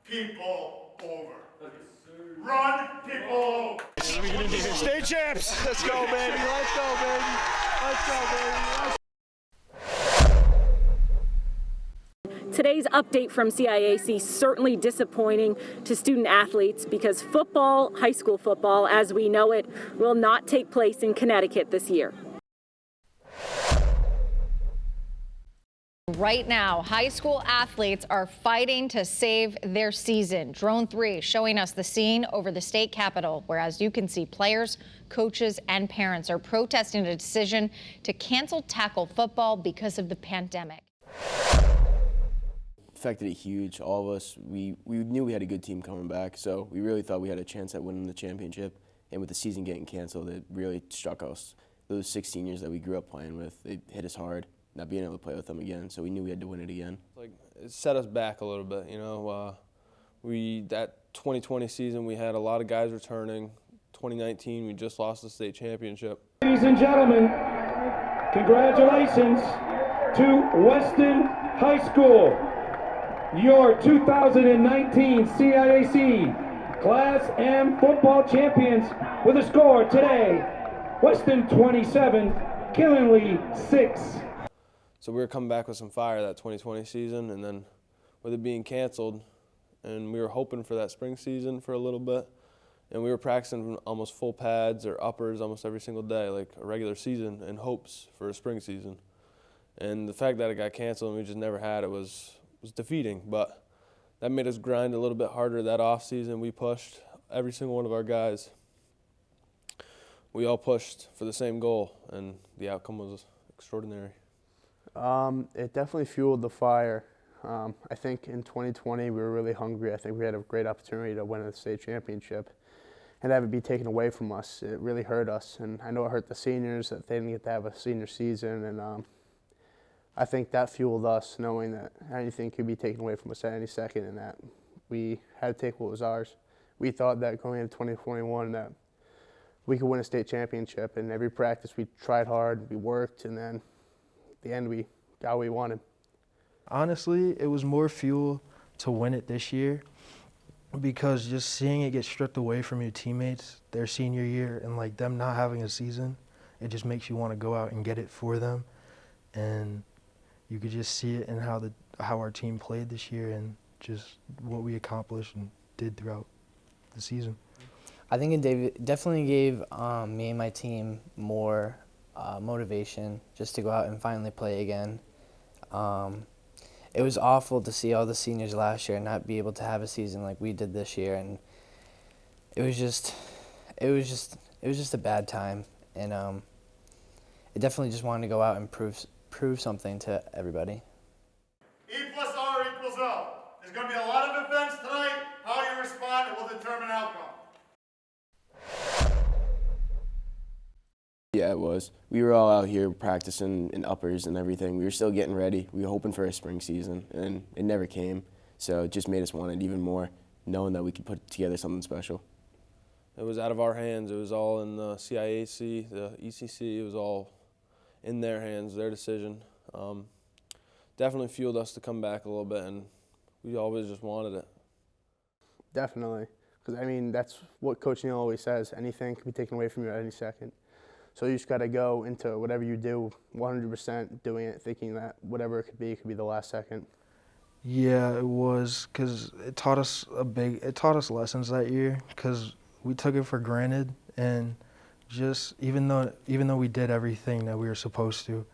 people over. Run people over. State champs. Let's go, baby. Let's go, baby. Let's go, baby. Today's update from CIAC certainly disappointing to student athletes because football, high school football, as we know it, will not take place in Connecticut this year. Right now, high school athletes are fighting to save their season. Drone 3 showing us the scene over the state capitol, where, as you can see, players, coaches, and parents are protesting a decision to cancel tackle football because of the pandemic. Affected it huge. All of us, we knew we had a good team coming back, so we really thought we had a chance at winning the championship. And with the season getting canceled, it really struck us. Those 6 seniors that we grew up playing with, it hit us hard, not being able to play with them again, so we knew we had to win it again. It set us back a little bit, you know. That 2020 season, we had a lot of guys returning. 2019, we just lost the state championship. Ladies and gentlemen, congratulations to Weston High School, your 2019 CIAC Class M football champions with a score today, Weston 27, Killingly 6. So we were coming back with some fire that 2020 season, and then with it being canceled, and we were hoping for that spring season for a little bit, and we were practicing almost full pads or uppers almost every single day, like a regular season, in hopes for a spring season. And the fact that it got canceled and we just never had it was defeating, but that made us grind a little bit harder that off season. We pushed every single one of our guys. We all pushed for the same goal, and the outcome was extraordinary. It definitely fueled the fire. I think in 2020 we were really hungry. I think we had a great opportunity to win a state championship, and have it be taken away from us, it really hurt us. And I know it hurt the seniors that they didn't get to have a senior season, and I think that fueled us, knowing that anything could be taken away from us at any second, and that we had to take what was ours. We thought that going into 2021 that we could win a state championship, and every practice we tried hard, we worked, and then at the end we got what we wanted. Honestly, it was more fuel to win it this year, because just seeing it get stripped away from your teammates their senior year and like them not having a season, it just makes you want to go out and get it for them. And you could just see it in how our team played this year and just what we accomplished and did throughout the season. I think it definitely gave me and my team more motivation just to go out and finally play again. It was awful to see all the seniors last year not be able to have a season like we did this year, and it was just a bad time, and it definitely just wanted to go out and prove something to everybody. E plus R equals O. There's going to be a lot of events tonight. How you respond will determine outcome. Yeah, it was. We were all out here practicing in uppers and everything. We were still getting ready. We were hoping for a spring season, and it never came. So it just made us want it even more, knowing that we could put together something special. It was out of our hands. It was all in the CIAC, the ECC. It was all in their hands, their decision. Definitely fueled us to come back a little bit, and we always just wanted it. Definitely, because I mean that's what Coach Neal always says. Anything can be taken away from you at any second. So you just got to go into whatever you do 100% doing it, thinking that whatever it could be the last second. Yeah, it was, because it taught us lessons that year, because we took it for granted, and just even though we did everything that we were supposed to,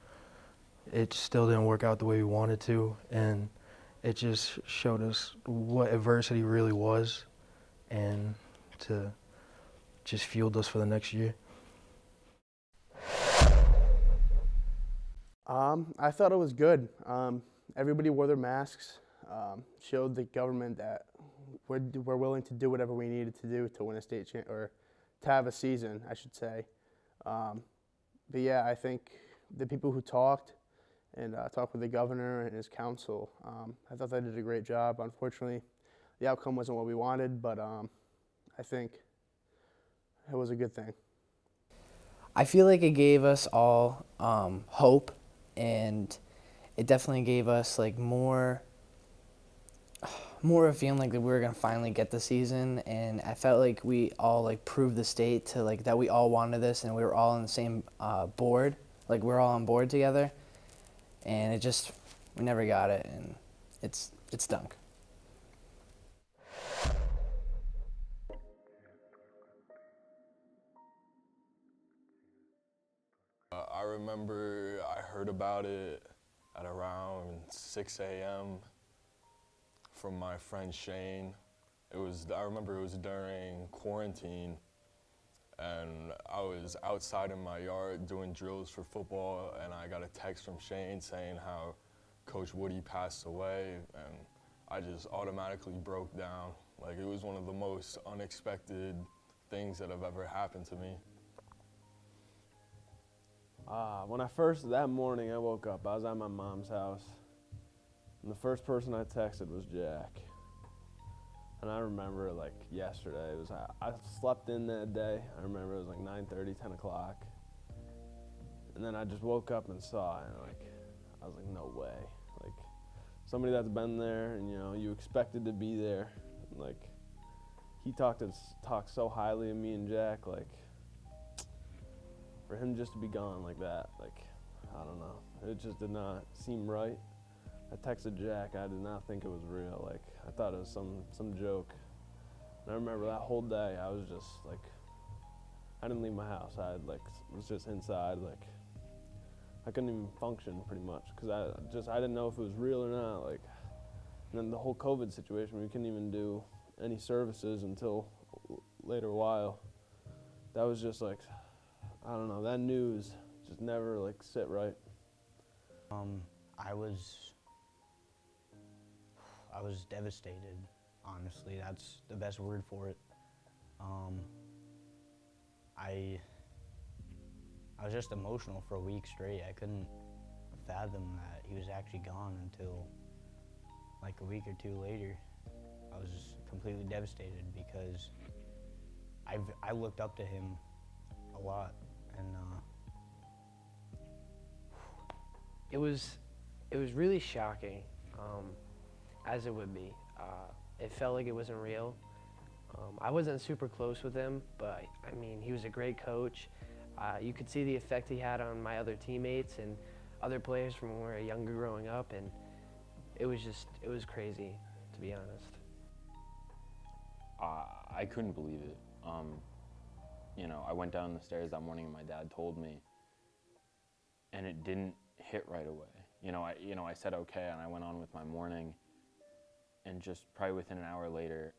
it still didn't work out the way we wanted to, and it just showed us what adversity really was, and just fueled us for the next year. I thought it was good. Everybody wore their masks, showed the government that we're willing to do whatever we needed to do to win a state or to have a season, I should say. But yeah, I think the people who talked and talked with the governor and his council, I thought they did a great job. Unfortunately, the outcome wasn't what we wanted, but I think it was a good thing. I feel like it gave us all hope, and it definitely gave us like more more of a feeling like that we were gonna finally get the season, and I felt like we all like proved the state to like that we all wanted this, and we were all on the same board, like we're all on board together, and we never got it, and it stunk. I remember I heard about it at around 6 a.m. from my friend Shane. I remember it was during quarantine, and I was outside in my yard doing drills for football, and I got a text from Shane saying how Coach Woody passed away, and I just automatically broke down. Like, it was one of the most unexpected things that have ever happened to me. That morning I woke up, I was at my mom's house, and the first person I texted was Jack. And I remember like yesterday, I slept in that day. I remember it was like 9:30, 10 o'clock. And then I just woke up and saw it, and I was like, no way. Like, somebody that's been there, and you expected to be there. And, like, he talked so highly of me and Jack, like, for him just to be gone like that, like, I don't know. It just did not seem right. I texted Jack, I did not think it was real. Like, I thought it was some joke. And I remember that whole day, I was just like, I didn't leave my house. I was just inside, like, I couldn't even function pretty much, because I didn't know if it was real or not. Like, and then the whole COVID situation, we couldn't even do any services until later while. That was just like, I don't know, that news just never like sit right. I was devastated, honestly. That's the best word for it. I was just emotional for a week straight. I couldn't fathom that he was actually gone until like a week or two later. I was just completely devastated because I looked up to him a lot, and it was really shocking, as it would be. It felt like it wasn't real. I wasn't super close with him, but I mean, he was a great coach. You could see the effect he had on my other teammates and other players from when we were younger growing up, and it was crazy, to be honest. I couldn't believe it. I went down the stairs that morning and my dad told me, and it didn't hit right away. I said okay, and I went on with my morning, and just probably within an hour later,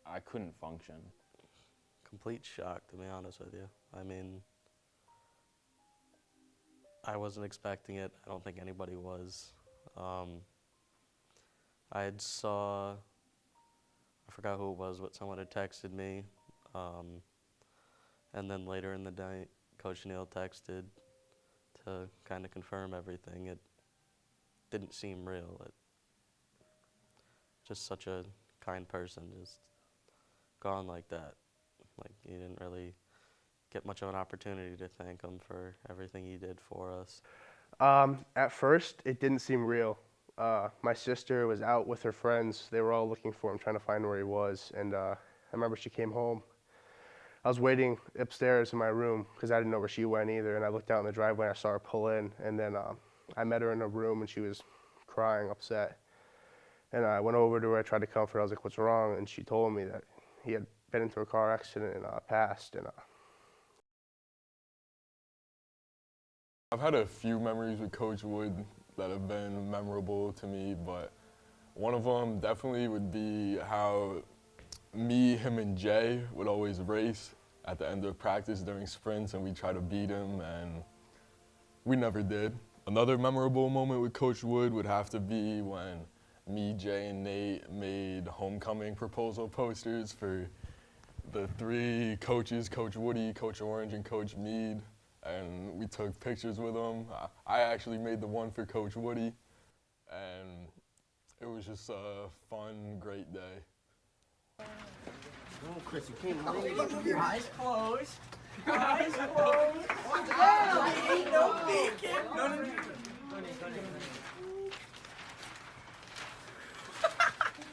I couldn't function. Complete shock, to be honest with you. I mean, I wasn't expecting it. I don't think anybody was. I forgot who it was, but someone had texted me. And then later in the night, Coach Neal texted to kind of confirm everything. It didn't seem real. Just such a kind person, just gone like that. Like, you didn't really get much of an opportunity to thank him for everything he did for us. At first, it didn't seem real. My sister was out with her friends. They were all looking for him, trying to find where he was. And I remember she came home. I was waiting upstairs in my room because I didn't know where she went either. And I looked out in the driveway and I saw her pull in. And then I met her in a room and she was crying, upset. And I went over to her. I tried to comfort her. I was like, "What's wrong?" And she told me that he had been into a car accident and passed. And I've had a few memories with Coach Wood that have been memorable to me, but one of them definitely would be how me, him, and Jay would always race at the end of practice during sprints, and we'd try to beat him, and we never did. Another memorable moment with Coach Wood would have to be when me, Jay, and Nate made homecoming proposal posters for the three coaches, Coach Woody, Coach Orange, and Coach Mead, and we took pictures with them. I actually made the one for Coach Woody, and it was just a fun, great day. Oh, Chris, you came right. Keep your eyes closed. Eyes closed. Watch out! Ain't no peeking. No.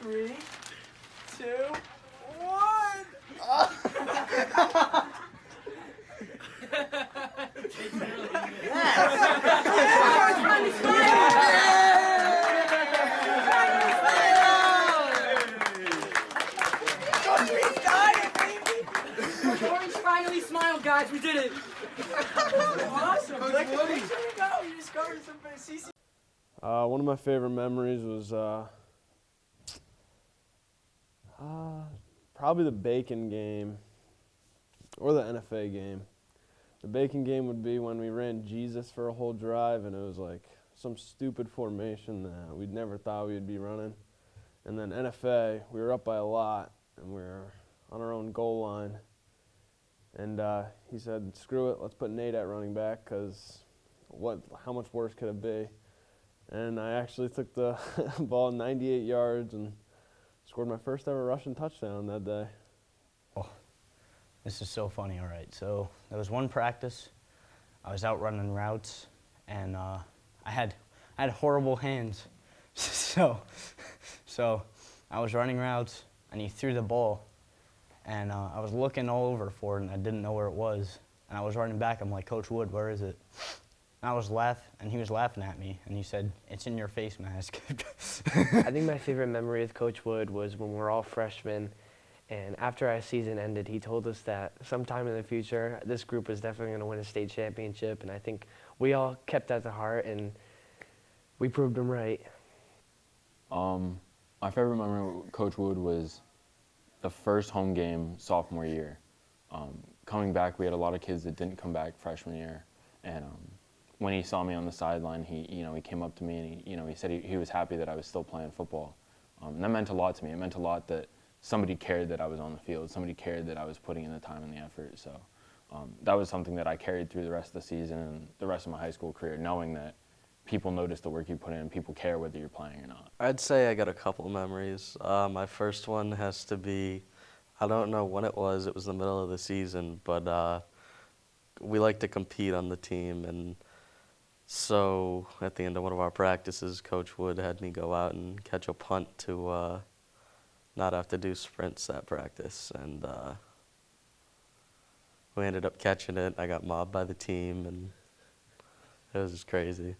3, 2, 1. Orange finally smiled, guys. We did it. Awesome. Like, there you go. You discovered some CC. One of my favorite memories was probably the Bacon game or the NFA game. The Bacon game would be when we ran Jesus for a whole drive, and it was like some stupid formation that we'd never thought we'd be running. And then NFA, we were up by a lot, and we were on our own goal line. And he said, screw it, let's put Nate at running back, because how much worse could it be? And I actually took the ball 98 yards and scored my first ever rushing touchdown that day. Oh, this is so funny. All right, so there was one practice. I was out running routes, and I had horrible hands. so I was running routes, and he threw the ball, and I was looking all over for it, and I didn't know where it was. And I was running back. I'm like, Coach Wood, where is it? And I was and he was laughing at me, and he said, it's in your face mask. I think my favorite memory with Coach Wood was when we were all freshmen, and after our season ended, he told us that sometime in the future, this group was definitely going to win a state championship, and I think we all kept that to heart, and we proved him right. My favorite memory with Coach Wood was the first home game sophomore year. Coming back, we had a lot of kids that didn't come back freshman year, and when he saw me on the sideline, he came up to me and he said he was happy that I was still playing football. And that meant a lot to me. It meant a lot that somebody cared that I was on the field. Somebody cared that I was putting in the time and the effort. So that was something that I carried through the rest of the season and the rest of my high school career, knowing that people notice the work you put in, people care whether you're playing or not. I'd say I got a couple memories. My first one has to be, I don't know when it was the middle of the season, but we like to compete on the team, and so at the end of one of our practices, Coach Wood had me go out and catch a punt to not have to do sprints that practice, and we ended up catching it. I got mobbed by the team, and it was just crazy.